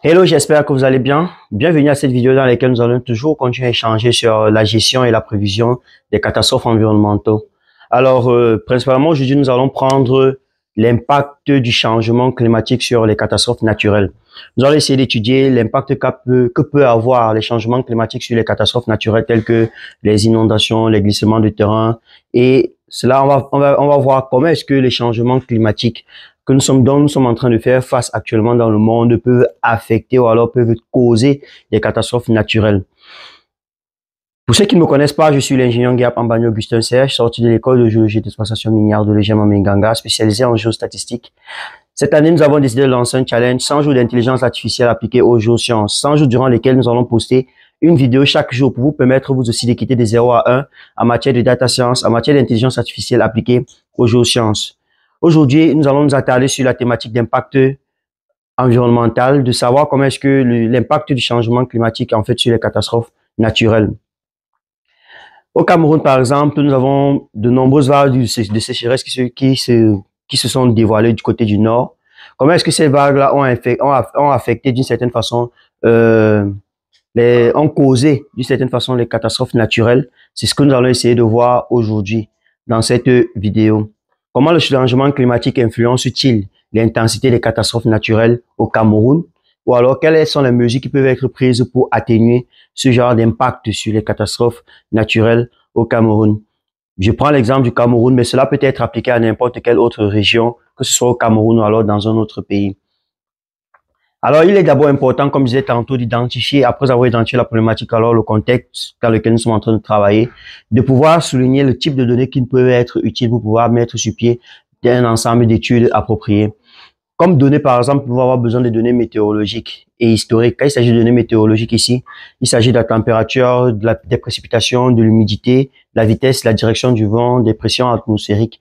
Hello, j'espère que vous allez bien. Bienvenue à cette vidéo dans laquelle nous allons toujours continuer à échanger sur la gestion et la prévision des catastrophes environnementales. Alors, principalement aujourd'hui, nous allons prendre l'impact du changement climatique sur les catastrophes naturelles. Nous allons essayer d'étudier l'impact que peut avoir les changements climatiques sur les catastrophes naturelles telles que les inondations, les glissements de terrain. Et cela, on va voir comment est-ce que les changements climatiques dont nous sommes en train de faire face actuellement dans le monde peuvent affecter ou alors peuvent causer des catastrophes naturelles. Pour ceux qui ne me connaissent pas, je suis l'ingénieur Guillaume Ambani Augustin Serge, sorti de l'école de géologie et d'exploitation minière de l'EGM à Minganga, spécialisé en géostatistique. Cette année, nous avons décidé de lancer un challenge 100 jours d'intelligence artificielle appliquée aux géosciences, 100 jours durant lesquels nous allons poster une vidéo chaque jour pour vous permettre vous aussi d'équiter de 0 à 1 en matière de data science, en matière d'intelligence artificielle appliquée aux géosciences. Aujourd'hui, nous allons nous attarder sur la thématique d'impact environnemental, de savoir comment est-ce que l'impact du changement climatique en fait sur les catastrophes naturelles. Au Cameroun, par exemple, nous avons de nombreuses vagues de sécheresse qui se sont dévoilées du côté du nord. Comment est-ce que ces vagues-là ont affecté d'une certaine façon, ont causé d'une certaine façon les catastrophes naturelles? C'est ce que nous allons essayer de voir aujourd'hui dans cette vidéo. Comment le changement climatique influence-t-il l'intensité des catastrophes naturelles au Cameroun? Ou alors, quelles sont les mesures qui peuvent être prises pour atténuer ce genre d'impact sur les catastrophes naturelles au Cameroun? Je prends l'exemple du Cameroun, mais cela peut être appliqué à n'importe quelle autre région, que ce soit au Cameroun ou alors dans un autre pays. Alors, il est d'abord important, comme je disais tantôt, d'identifier, après avoir identifié la problématique, alors le contexte dans lequel nous sommes en train de travailler, de pouvoir souligner le type de données qui peuvent être utiles pour pouvoir mettre sur pied un ensemble d'études appropriées. Comme données, par exemple, nous pouvons avoir besoin de données météorologiques et historiques. Quand il s'agit de données météorologiques ici, il s'agit de la température, des précipitations, de l'humidité, la vitesse, la direction du vent, des pressions atmosphériques.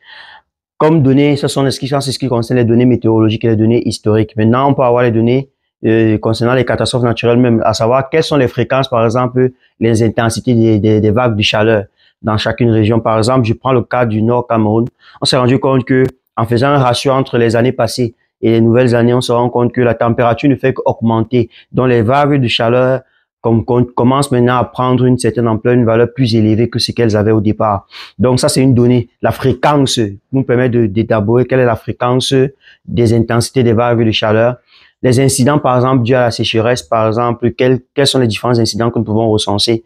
Comme données, ce sont ce qui concerne les données météorologiques et les données historiques. Maintenant, on peut avoir les données concernant les catastrophes naturelles même, à savoir quelles sont les fréquences, par exemple, les intensités des vagues de chaleur dans chacune région. Par exemple, je prends le cas du Nord Cameroun. On s'est rendu compte que en faisant un ratio entre les années passées et les nouvelles années, on se rend compte que la température ne fait qu'augmenter. Donc, les vagues de chaleur commencent maintenant à prendre une certaine ampleur, une valeur plus élevée que ce qu'elles avaient au départ. Donc, ça, c'est une donnée. La fréquence nous permet d'établir quelle est la fréquence des intensités des vagues de chaleur. Les incidents, par exemple, dus à la sécheresse, par exemple, quels sont les différents incidents que nous pouvons recenser?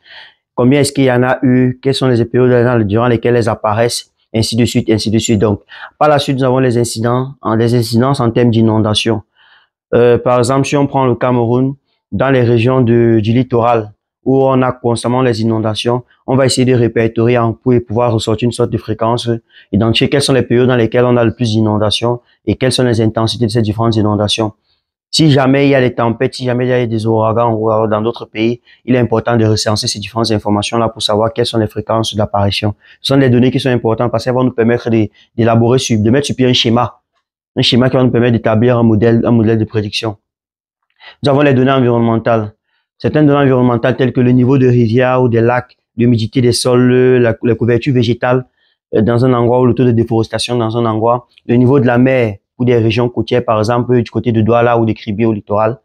Combien est-ce qu'il y en a eu? Quelles sont les périodes durant lesquelles elles apparaissent? Ainsi de suite, ainsi de suite. Donc, par la suite, nous avons les incidences en termes d'inondation. Par exemple, si on prend le Cameroun, dans les régions du littoral, où on a constamment les inondations, on va essayer de répertorier pour pouvoir ressortir une sorte de fréquence, identifier quelles sont les périodes dans lesquelles on a le plus d'inondations et quelles sont les intensités de ces différentes inondations. Si jamais il y a des tempêtes, si jamais il y a des ouragans ou dans d'autres pays, il est important de recenser ces différentes informations-là pour savoir quelles sont les fréquences d'apparition. Ce sont des données qui sont importantes parce qu'elles vont nous permettre d'élaborer, de mettre sur pied un schéma qui va nous permettre d'établir un modèle de prédiction. Nous avons les données environnementales. Certaines données environnementales telles que le niveau de rivière ou des lacs, l'humidité des sols, la couverture végétale dans un endroit ou le taux de déforestation dans un endroit, le niveau de la mer ou des régions côtières, par exemple, du côté de Douala ou de Kribi au littoral.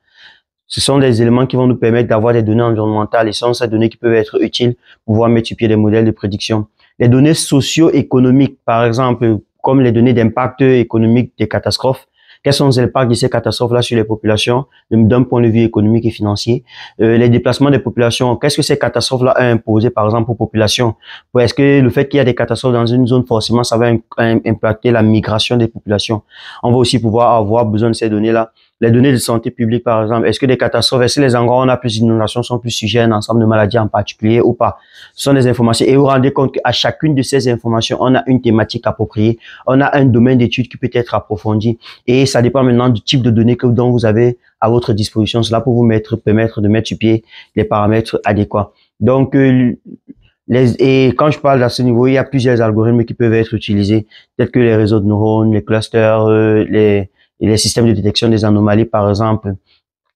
Ce sont des éléments qui vont nous permettre d'avoir des données environnementales et ce sont ces données qui peuvent être utiles pour pouvoir mettre sur pied des modèles de prédiction. Les données socio-économiques, par exemple, comme les données d'impact économique des catastrophes. Quels sont les impacts de ces catastrophes-là sur les populations d'un point de vue économique et financier? Les déplacements des populations, qu'est-ce que ces catastrophes-là ont imposé, par exemple, aux populations? Est-ce que le fait qu'il y a des catastrophes dans une zone, forcément, ça va impacter la migration des populations? On va aussi pouvoir avoir besoin de ces données-là. Les données de santé publique, par exemple, est-ce que les catastrophes, est-ce que les endroits où on a plus d'inondations sont plus sujets à un ensemble de maladies en particulier ou pas? Ce sont des informations. Et vous vous rendez compte qu'à chacune de ces informations, on a une thématique appropriée, on a un domaine d'étude qui peut être approfondi. Et ça dépend maintenant du type de données dont vous avez à votre disposition. Cela pour vous permettre de mettre sur pied les paramètres adéquats. Donc, et quand je parle à ce niveau, il y a plusieurs algorithmes qui peuvent être utilisés, tels que les réseaux de neurones, les clusters, les systèmes de détection des anomalies, par exemple.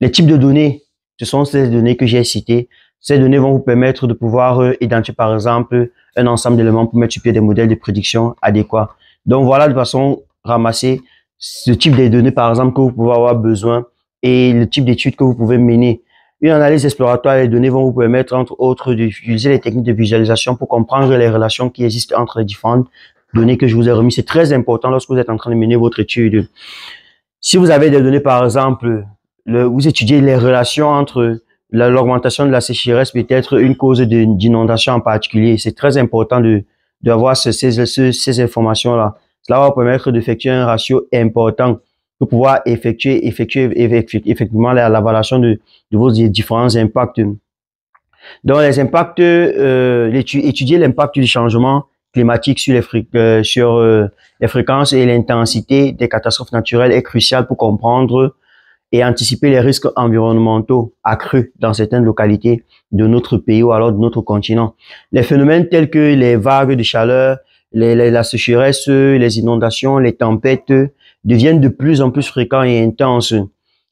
Les types de données, ce sont ces données que j'ai citées. Ces données vont vous permettre de pouvoir identifier, par exemple, un ensemble d'éléments pour mettre sur pied des modèles de prédiction adéquats. Donc, voilà de façon ramassée ce type de données, par exemple, que vous pouvez avoir besoin et le type d'études que vous pouvez mener. Une analyse exploratoire des données vont vous permettre, entre autres, d'utiliser les techniques de visualisation pour comprendre les relations qui existent entre les différentes données que je vous ai remises. C'est très important lorsque vous êtes en train de mener votre étude. Si vous avez des données, par exemple, vous étudiez les relations entre l'augmentation de la sécheresse, peut-être une cause d'inondation en particulier. C'est très important d'avoir ces informations-là. Cela va vous permettre d'effectuer un ratio important pour pouvoir effectuer effectivement l'évaluation de vos différents impacts. Donc, les impacts, étudier l'impact du changement climatique sur les fréquences et l'intensité des catastrophes naturelles est crucial pour comprendre et anticiper les risques environnementaux accrus dans certaines localités de notre pays ou alors de notre continent. Les phénomènes tels que les vagues de chaleur, la sécheresse, les inondations, les tempêtes deviennent de plus en plus fréquents et intenses.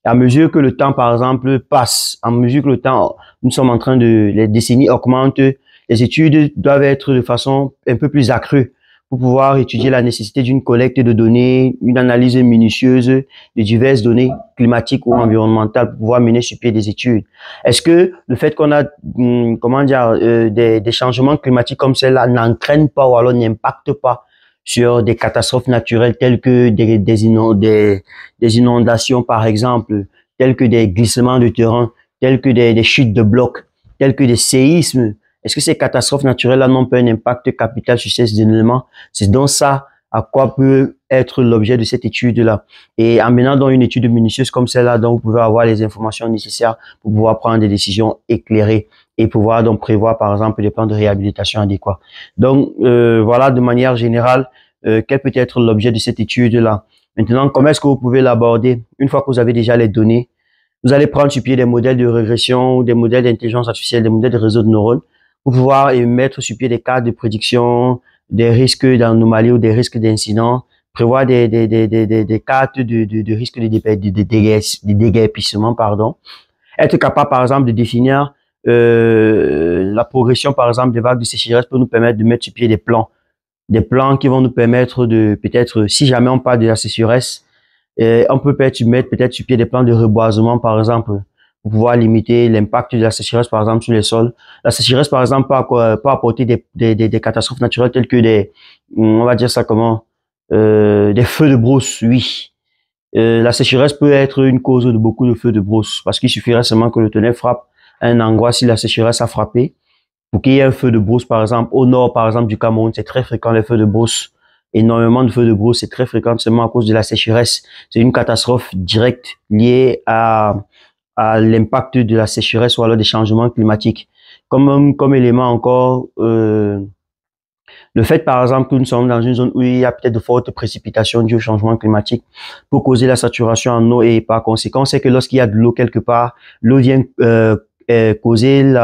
À mesure que le temps, par exemple, passe, à mesure que le temps, nous sommes en train les décennies augmentent, les études doivent être de façon un peu plus accrue pour pouvoir étudier la nécessité d'une collecte de données, une analyse minutieuse de diverses données climatiques ou environnementales pour pouvoir mener sur pied des études. Est-ce que le fait qu'on a, des changements climatiques comme celle-là n'entraînent pas ou alors n'impactent pas sur des catastrophes naturelles telles que des inondations, par exemple, telles que des glissements de terrain, telles que des chutes de blocs, telles que des séismes? Est-ce que ces catastrophes naturelles-là n'ont pas un impact capital sur ces éléments? C'est donc ça à quoi peut être l'objet de cette étude-là. Et en menant dans une étude minutieuse comme celle-là, donc vous pouvez avoir les informations nécessaires pour pouvoir prendre des décisions éclairées et pouvoir donc prévoir, par exemple, des plans de réhabilitation adéquats. Donc, voilà de manière générale, quel peut être l'objet de cette étude-là. Maintenant, comment est-ce que vous pouvez l'aborder? Une fois que vous avez déjà les données, vous allez prendre sur pied des modèles de régression, des modèles d'intelligence artificielle, des modèles de réseau de neurones, pour pouvoir mettre sur pied des cadres de prédiction des risques d'anomalies ou des risques d'incidents, prévoir des cartes de risque de déguerpissement, pardon. Être capable, par exemple, de définir la progression, par exemple, des vagues de sécheresse pour nous permettre de mettre sur pied des plans qui vont nous permettre de, peut-être, si jamais on parle de la sécheresse, on peut peut-être sur pied des plans de reboisement, par exemple, pour pouvoir limiter l'impact de la sécheresse, par exemple, sur les sols. La sécheresse, par exemple, peut apporter des catastrophes naturelles telles que on va dire ça comment, des feux de brousse, oui. La sécheresse peut être une cause de beaucoup de feux de brousse, parce qu'il suffirait seulement que le tonnerre frappe un endroit si la sécheresse a frappé. Pour qu'il y ait un feu de brousse, par exemple, au nord, par exemple, du Cameroun, c'est très fréquent, les feux de brousse. Énormément de feux de brousse, c'est très fréquent seulement à cause de la sécheresse. C'est une catastrophe directe liée à l'impact de la sécheresse ou alors des changements climatiques. Comme élément encore, le fait par exemple que nous sommes dans une zone où il y a peut-être de fortes précipitations dues au changement climatique pour causer la saturation en eau et par conséquent, c'est que lorsqu'il y a de l'eau quelque part, l'eau vient causer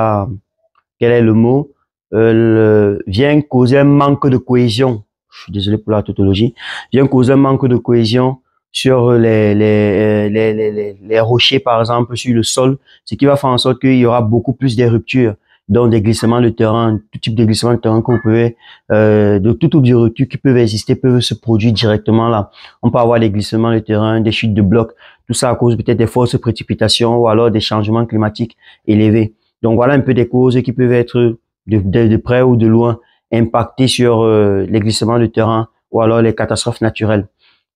quel est le mot, vient causer un manque de cohésion. Je suis désolé pour la tautologie. Vient causer un manque de cohésion sur les rochers, par exemple, sur le sol, ce qui va faire en sorte qu'il y aura beaucoup plus de ruptures, donc des glissements de terrain, tout type de glissement de terrain que vous pouvez, de tout type de ruptures qui peuvent exister, peuvent se produire directement là. On peut avoir des glissements de terrain, des chutes de blocs, tout ça à cause peut-être des fortes précipitations ou alors des changements climatiques élevés. Donc voilà un peu des causes qui peuvent être de près ou de loin impactées sur les glissements de terrain ou alors les catastrophes naturelles.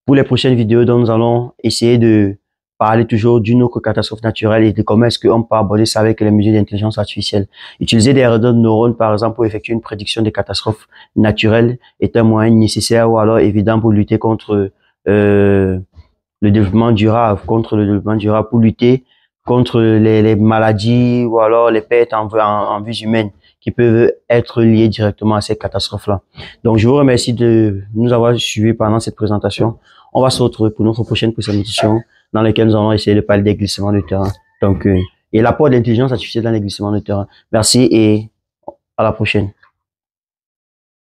Pour les prochaines vidéos, donc, nous allons essayer de parler toujours d'une autre catastrophe naturelle et de comment est-ce qu'on peut aborder ça avec les mesures d'intelligence artificielle. Utiliser des réseaux de neurones, par exemple, pour effectuer une prédiction des catastrophes naturelles est un moyen nécessaire ou alors évident pour lutter contre le développement durable, pour lutter contre les maladies ou alors les pertes en vies humaines qui peuvent être liées directement à ces catastrophes-là. Donc, je vous remercie de nous avoir suivis pendant cette présentation. On va se retrouver pour notre prochaine présentation dans laquelle nous allons essayer de parler des glissements de terrain. Donc, et l'apport d'intelligence artificielle dans les glissements de terrain. Merci et à la prochaine.